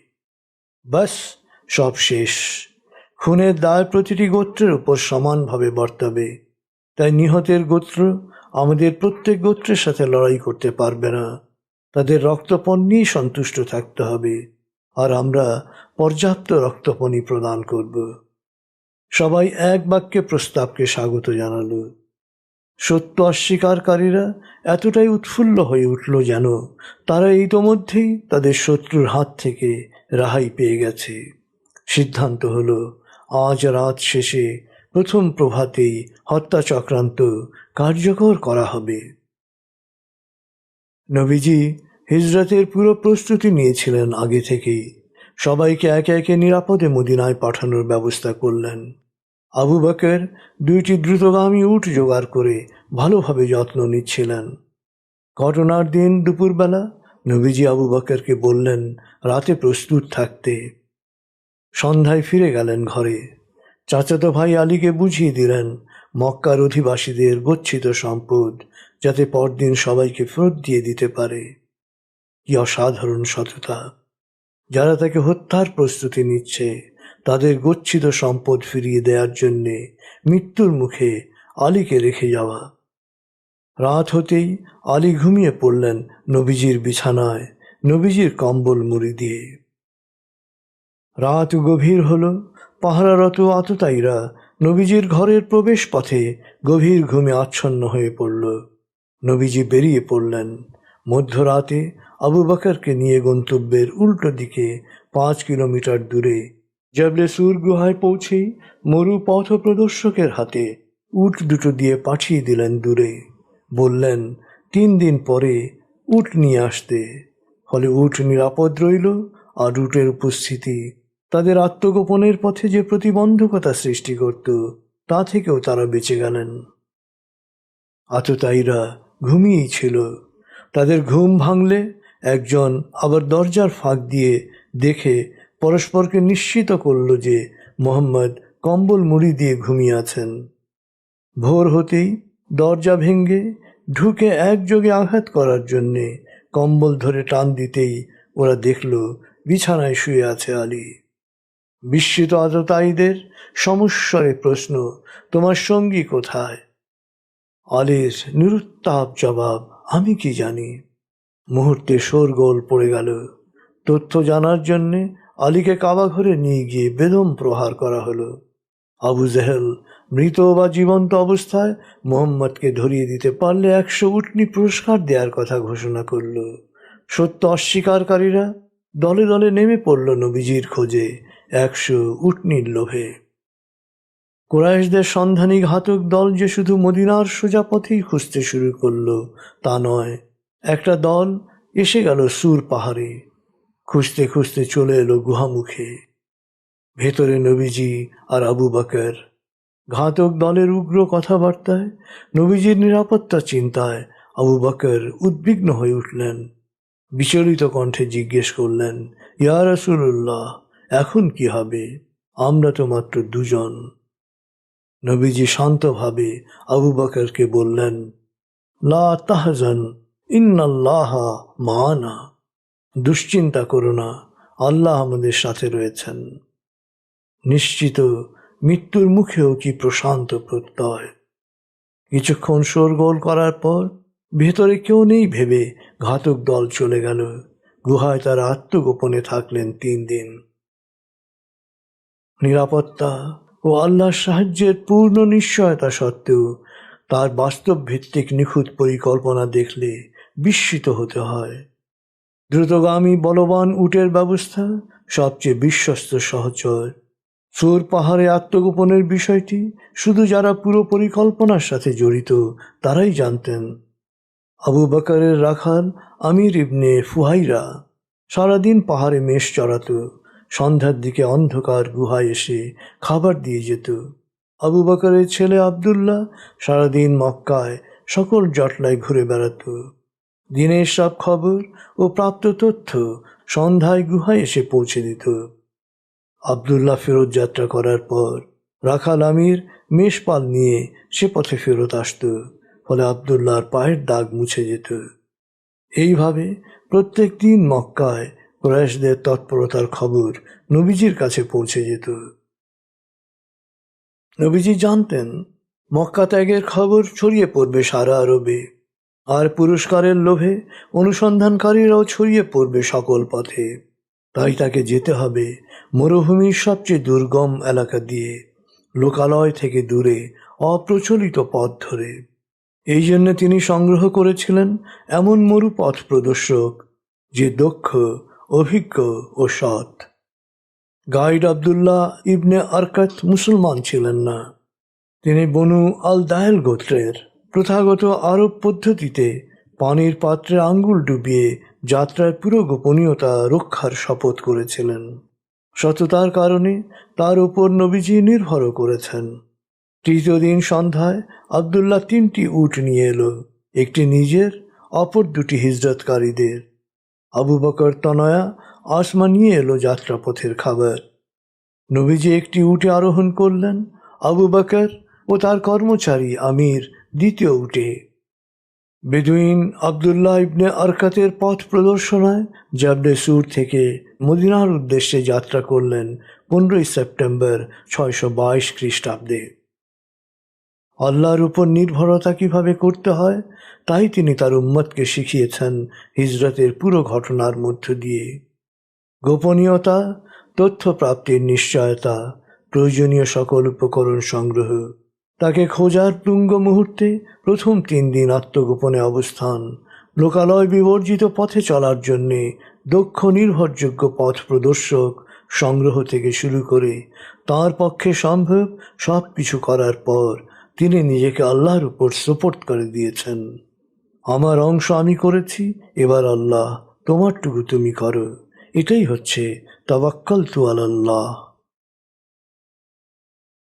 বাস, সব শেষ। খুনের দায় প্রতিটি গোত্রের উপর সমানভাবে বর্তাবে। তাই নিহতের গোত্র আমাদের প্রত্যেক গোত্রের সাথে লড়াই করতে পারবে না। তাদের রক্তপণ নিয়ে সন্তুষ্ট থাকতে হবে, আর আমরা পর্যাপ্ত রক্তপণই প্রদান করব। সবাই এক বাক্যে প্রস্তাবকে স্বাগত জানালো। সত্য অস্বীকারীরা এতটাই উৎফুল্ল হয়ে উঠল যেন তারা ইতোমধ্যেই তাদের শত্রুর হাত থেকে রেহাই পেয়ে গেছে। সিদ্ধান্ত হলো, আজ রাত শেষে প্রথম প্রভাতেই হত্যা চক্রান্ত কার্যকর করা হবে। নবীজি হিজরতের পুরো প্রস্তুতি নিয়েছিলেন আগে থেকেই। সবাইকে একে একে নিরাপদে মদিনায় পাঠানোর ব্যবস্থা করলেন। আবু বকর 2টি দ্রুতগামী উট জোগাড় করে ভালোভাবে যত্ন নিচ্ছিলেন। ঘটনার দিন দুপুরবেলা নবীজি আবু বকরকে বললেন রাতে প্রস্তুত থাকতে। সন্ধ্যায় ফিরে গেলেন ঘরে। চাচাতো ভাই আলীকে বুঝিয়ে দিলেন মক্কার অধিবাসীদের গচ্ছিত সম্পদ যাতে পরদিন সবাইকে ফেরত দিয়ে দিতে পারে। কি অসাধারণ সততা! যারা তাকে হত্যার প্রস্তুতি নিচ্ছে তাদের গচ্ছিত সম্পদ ফিরিয়ে দেওয়ার জন্যে মৃত্যুর মুখে আলীকে রেখে যাওয়া। রাত হতেই আলী ঘুমিয়ে পড়লেন নবীজির বিছানায়, নবীজির কম্বল মুড়ি দিয়ে। রাত গভীর হল। পাহারারত আততায়ীরা নবীজির ঘরের প্রবেশ পথে গভীর ঘুমে আচ্ছন্ন হয়ে পড়ল। নবীজি বেরিয়ে পড়লেন। মধ্যরাতে আবু বকরকে নিয়ে গন্তব্যের উল্টো দিকে 5 কিলোমিটার দূরে জাবলে সুর গুহায় পৌঁছেই মরু পথ প্রদর্শকের হাতে উট দুটো দিয়ে পাঠিয়ে দিলেন দূরে। বললেন 3 দিন পরে উট নিয়ে আসতে। ফলে উট নিরাপদ রইল, আর উটের উপস্থিতি তাদের আত্মগোপনের পথে যে প্রতিবন্ধকতা সৃষ্টি করত তা থেকেও তারা বেঁচে গেলেন। আততায়ীরা ঘুমিয়েই ছিল। তাদের ঘুম ভাঙলে একজন আবার দরজার ফাঁক দিয়ে দেখে পরস্পরকে নিশ্চিত করল যে মোহাম্মদ কম্বল মুড়ি দিয়ে ঘুমিয়ে আছেন। ভোর হতেই দরজা ভেঙে ঢুকে একযোগে আঘাত করার জন্যে কম্বল ধরে টান দিতেই ওরা দেখল বিছানায় শুয়ে আছে আলী। বিস্মিত আততায়ীদের সমস্বরে প্রশ্ন, তোমার সঙ্গী কোথায়? আলীর নিরুত্তাপ জবাব, আমি কি জানি। মুহূর্তে শোরগোল পড়ে গেল। তথ্য জানার জন্যে আলীকে কাবা ঘরে নিয়ে গিয়ে বেদম প্রহার করা হলো। আবু জেহেল মৃত বা জীবন্ত অবস্থায় মোহাম্মদকে ধরিয়ে দিতে পারলে 100 উটনি পুরস্কার দেওয়ার কথা ঘোষণা করল। সত্য অস্বীকারীরা দলে দলে নেমে পড়ল নবীজির খোঁজে 100 উটনির লোভে। কুরাইশদের সন্ধানী ঘাতক দল যে শুধু মদিনার সোজা পথেই খুঁজতে শুরু করলো তা নয়, একটা দল এসে গেল সুর পাহাড়ে। খুঁজতে খুঁজতে চলে এলো গুহামুখে। ভেতরে নবীজি আর আবু বকর। ঘাতক দলের উগ্র কথাবার্তায়, নবীজির নিরাপত্তা চিন্তায় আবু বকর উদ্বিগ্ন হয়ে উঠলেন। বিচলিত কণ্ঠে জিজ্ঞেস করলেন, ইয়া রাসূলুল্লাহ, এখন কি হবে? আমরা তো মাত্র 2 জন। নবীজি শান্তভাবে আবু বকরকে বললেন, লা তাহজান ইন্নাল্লাহা মা'ানা, দুশ্চিন্তা করো না, আল্লাহ আমাদের সাথে রয়েছেন। নিশ্চিত মৃত্যুর মুখেও কি প্রশান্ত প্রত্যয়। কিছুক্ষণ শোরগোল করার পর ভেতরে কেউ নেই ভেবে ঘাতক দল চলে গেল। গুহায় তারা আত্মগোপনে থাকলেন 3 দিন। নিরাপত্তা ও আল্লাহর সাহায্যের পূর্ণ নিশ্চয়তা সত্ত্বেও তার বাস্তব ভিত্তিক নিখুঁত পরিকল্পনা দেখলে বিস্মিত হতে হয়। দ্রুতগামী বলবান উটের ব্যবস্থা সবচেয়ে বিশ্বস্ত সহচর। সুর পাহাড়ে আত্মগোপনের বিষয়টি শুধু যারা পুরো পরিকল্পনার সাথে জড়িত তারাই জানতেন। আবু বকরের রাখাল আমির ইবনে ফুহাইরা সারাদিন পাহাড়ে মেষ চড়াত। সন্ধ্যার দিকে অন্ধকার গুহায় এসে খাবার দিয়ে যেত। আবু বকরের ছেলে আবদুল্লাহ সারাদিন মক্কায় সকল জটলায় ঘুরে বেড়াত। দিনের সব খবর ও প্রাপ্ত তথ্য সন্ধ্যায় গুহায় এসে পৌঁছে দিত। আবদুল্লাহ ফেরত যাত্রা করার পর রাখাল আমির মেষপাল নিয়ে সে পথে ফেরত আসত, ফলে আবদুল্লাহর পায়ের দাগ মুছে যেত। এইভাবে প্রত্যেক দিন মক্কায় কুরাইশদের তৎপরতার খবর নবীজির কাছে পৌঁছে যেত। নবীজি জানতেন মক্কা ত্যাগের খবর ছড়িয়ে পড়বে সারা আরবে, আর পুরস্কারের লোভে অনুসন্ধানকারীরাও ছড়িয়ে পড়বে সকল পথে। তাই তাকে যেতে হবে মরুভূমির সবচেয়ে দুর্গম এলাকা দিয়ে, লোকালয় থেকে দূরে, অপ্রচলিত পথ ধরে। এই জন্য তিনি সংগ্রহ করেছিলেন এমন মরুপথ প্রদর্শক যে দক্ষ, অভিজ্ঞ ও সৎ। গাইড আবদুল্লাহ ইবনে আরকাত মুসলমান ছিলেন না। তিনি বনু আল দায়েল গোত্রের। প্রথাগত আরব পদ্ধতিতে পানির পাত্রে আঙ্গুল ডুবিয়ে যাত্রার পুরো গোপনীয়তা রক্ষার শপথ করেছিলেন। সততার কারণে তার উপর নবীজি নির্ভরও করেছেন। তৃতীয় দিন সন্ধ্যায় আবদুল্লাহ 3টি উট নিয়ে এলো, একটি নিজের, অপর 2টি হিজরতকারীদের। আবু বকর তনয়া আসমা নিয়ে এলো যাত্রাপথের খাবার। নবীজি একটি উটে আরোহণ করলেন, আবু বকর ও তার কর্মচারী আমির 2য় উটে। বেদুইন আবদুল্লাহ ইবনে আরকাতের পথ প্রদর্শনায় জাবলে সুর থেকে মদিনার উদ্দেশ্যে যাত্রা করলেন 15 সেপ্টেম্বর 622 খ্রিস্টাব্দে। আল্লাহর উপর নির্ভরতা কিভাবে করতে হয় তাই তিনি তার উম্মতকে শিখিয়েছেন হিজরতের পুরো ঘটনার মধ্য দিয়ে। গোপনীয়তা, তথ্য প্রাপ্তির নিশ্চয়তা, প্রয়োজনীয় সকল উপকরণ সংগ্রহ। তাকে খোঁজার তুঙ্গ মুহূর্তে প্রথম 3 দিন আত্মগোপনে অবস্থান, লোকালয় বিবর্জিত পথে চলার জন্যে দক্ষ নির্ভরযোগ্য পথ প্রদর্শক সংগ্রহ থেকে শুরু করে তাঁর পক্ষে সম্ভব সব কিছু করার পর তিনি নিজেকে আল্লাহর উপর সুপর্দ করে দিয়েছেন। আমার অংশ আমি করেছি, এবার আল্লাহ তোমারটুকু তুমি করো। এটাই হচ্ছে তাওয়াক্কালতু আলাল্লাহ।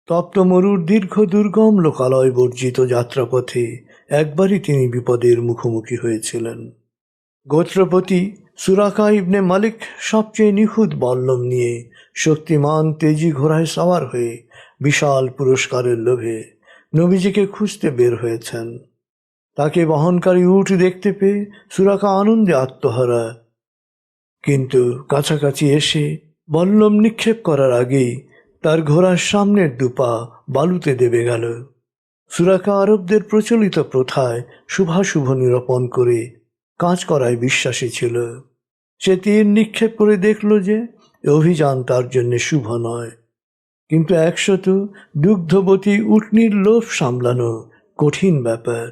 তপ্ত মরুর দীর্ঘ দুর্গম লোকালয় বর্জিত যাত্রাপথে একবারই তিনি বিপদের মুখোমুখি হয়েছিলেন। গোত্রপতি সুরাকা ইবনে মালিক সবচেয়ে নিখুঁত বল্লম নিয়ে শক্তিমান তেজি ঘোড়ায় সাওয়ার হয়ে বিশাল পুরস্কারের লোভে নবীজিকে খুঁজতে বের হয়েছেন। তাকে বহনকারী উট দেখতে পেয়ে সুরাকা আনন্দে আত্মহারা, কিন্তু কাছাকাছি এসে বল্লম নিক্ষেপ করার আগেই তার ঘোড়ার সামনের দুপা বালুতে দেবে গেল। সুরাকা আরবদের প্রচলিত প্রথায় শুভাশুভ নিরূপণ করে কাজ করায় বিশ্বাসী ছিল। সে তীর নিক্ষেপ করে দেখল যে অভিযান তার জন্য শুভ নয়, কিন্তু 100 দুগ্ধবতী উটনির লোভ সামলানো কঠিন ব্যাপার।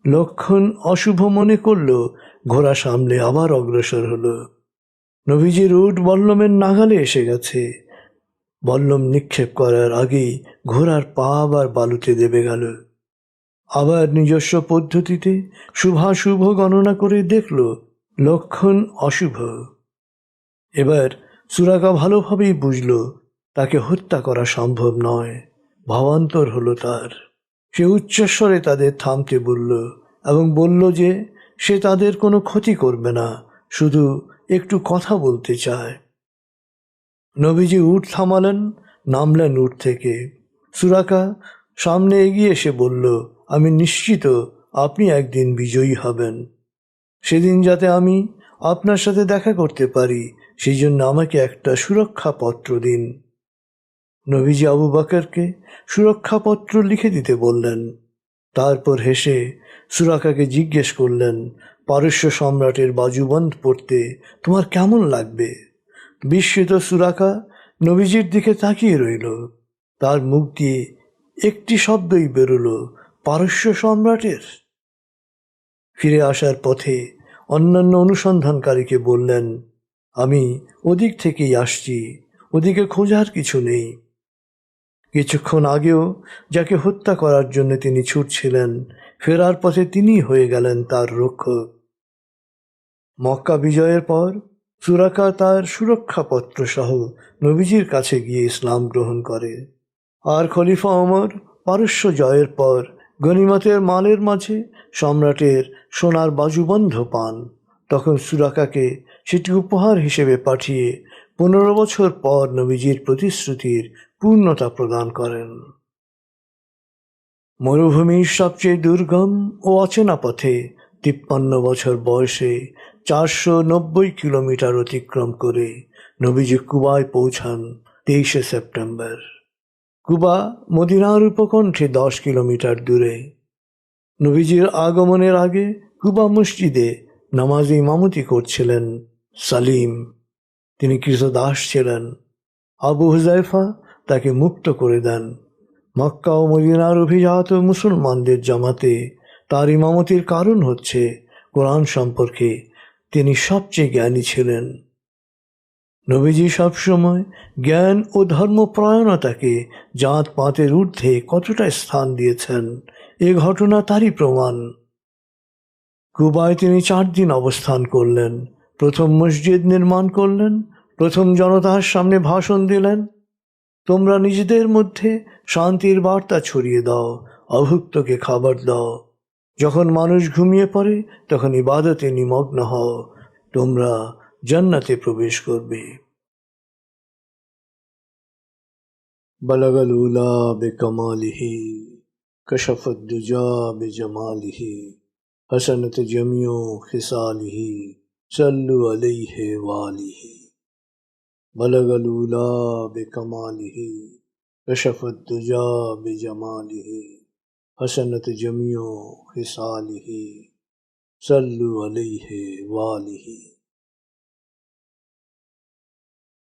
লক্ষণ অশুভ মনে করল, ঘোড়া সামলে আবার অগ্রসর হলো। নবীজির উট বল্লমের নাগালে এসে গেছে। বল্লম নিক্ষেপ করার আগেই ঘোড়ার পা আবার বালুতে দেবে গেল। আবার নিজস্ব পদ্ধতিতে শুভাশুভ গণনা করে দেখল লক্ষণ অশুভ। এবার সুরাকা ভালোভাবেই বুঝল তাকে হত্যা করা সম্ভব নয়। ভাবান্তর হলো তার। সে উচ্চস্বরে তাদের থামতে বলল এবং বলল যে সে তাদের কোনো ক্ষতি করবে না, শুধু একটু কথা বলতে চায়। নবীজি উট থামালেন, নামলেন উট থেকে। সুরাকা সামনে এগিয়ে এসে বলল, আমি নিশ্চিত আপনি একদিন বিজয়ী হবেন। সেদিন যাতে আমি আপনার সাথে দেখা করতে পারি, সেই জন্য আমাকে একটা সুরক্ষাপত্র দিন। নবীজি আবু বকরকে সুরক্ষাপত্র লিখে দিতে বললেন। তারপর হেসে সুরাকাকে জিজ্ঞেস করলেন, পারস্য সম্রাটের বাজুবন্ধ পড়তে তোমার কেমন লাগবে? বিস্মিত সুরাকা নবীজির দিকে তাকিয়ে রইল। তার মুখ দিয়ে একটি শব্দই বেরোল, পারস্য সম্রাটের। ফিরে আসার পথে অন্যান্য অনুসন্ধানকারীকে বললেন, আমি ওদিক থেকেই আসছি, ওদিকে খোঁজার কিছু নেই। কিছুক্ষণ আগেও যাকে হত্যা করার জন্য তিনি ছুটছিলেন, ফেরার পথে তিনিই হয়ে গেলেন তার রক্ষক। মক্কা বিজয়ের পর সুরাকা তার সুরক্ষাপত্র সহ নবীজির কাছে গিয়ে ইসলাম গ্রহণ করে। আর খলিফা ওমর পারস্য জয়ের পর গনিমতের মালের মাঝে সম্রাটের সোনার বাজুবন্ধ পান। তখন সুরাকাকে সেটি উপহার হিসেবে পাঠিয়ে 15 বছর পর নবীজির প্রতিশ্রুতির পূর্ণতা প্রদান করেন। মরুভূমির সবচেয়ে দুর্গম ও অচেনা পথে 53 বছর বয়সে 490 কিলোমিটার অতিক্রম করে নবীজি কুবায় পৌঁছান 23 সেপ্টেম্বর। কুবা মদিনার উপকণ্ঠে 10 কিলোমিটার দূরে। নবীজির আগমনের আগে কুবা মসজিদে নামাজে ইমামতি করছিলেন সালিম। তিনি কৃতদাস ছিলেন। আবু হুযায়ফা তাকে মুক্ত করে দেন। মক্কা ও মদিনার অভিজাত মুসলমানদের জামাতে তার ইমামতির কারণ হচ্ছে কোরআন সম্পর্কে তিনি সবচেয়ে জ্ঞানী ছিলেন। নবীজি সবসময় জ্ঞান ও ধর্মপরায়ণতাকে জাত পাতের ঊর্ধ্বে কতটা স্থান দিয়েছেন, এ ঘটনা তারই প্রমাণ। কুবায় তিনি 4 দিন অবস্থান করলেন। প্রথম মসজিদ নির্মাণ করলেন, প্রথম জনতার সামনে ভাষণ দিলেন, তোমরা নিজেদের মধ্যে শান্তির বার্তা ছড়িয়ে দাও, অভুক্তকে খাবার দাও। যখন মানুষ ঘুমিয়ে পড়ে তখন ইবাদতে নিমগ্ন হও, তোমরা জান্নাতে প্রবেশ করবে। বালাগাল উলা বিকামালিহি কাশাফাদ দুজা বিজামালিহি হাসানাত জামিউ খিসালিহি সাল্লু আলাইহি ওয়ালিহি। বালাগাল উলা বিকামালিহি কাশাফাদ দুজা বিজামালিহি হাসানাত জামিউ খিসালিহি সাল্লু আলাইহি ওয়ালিহি।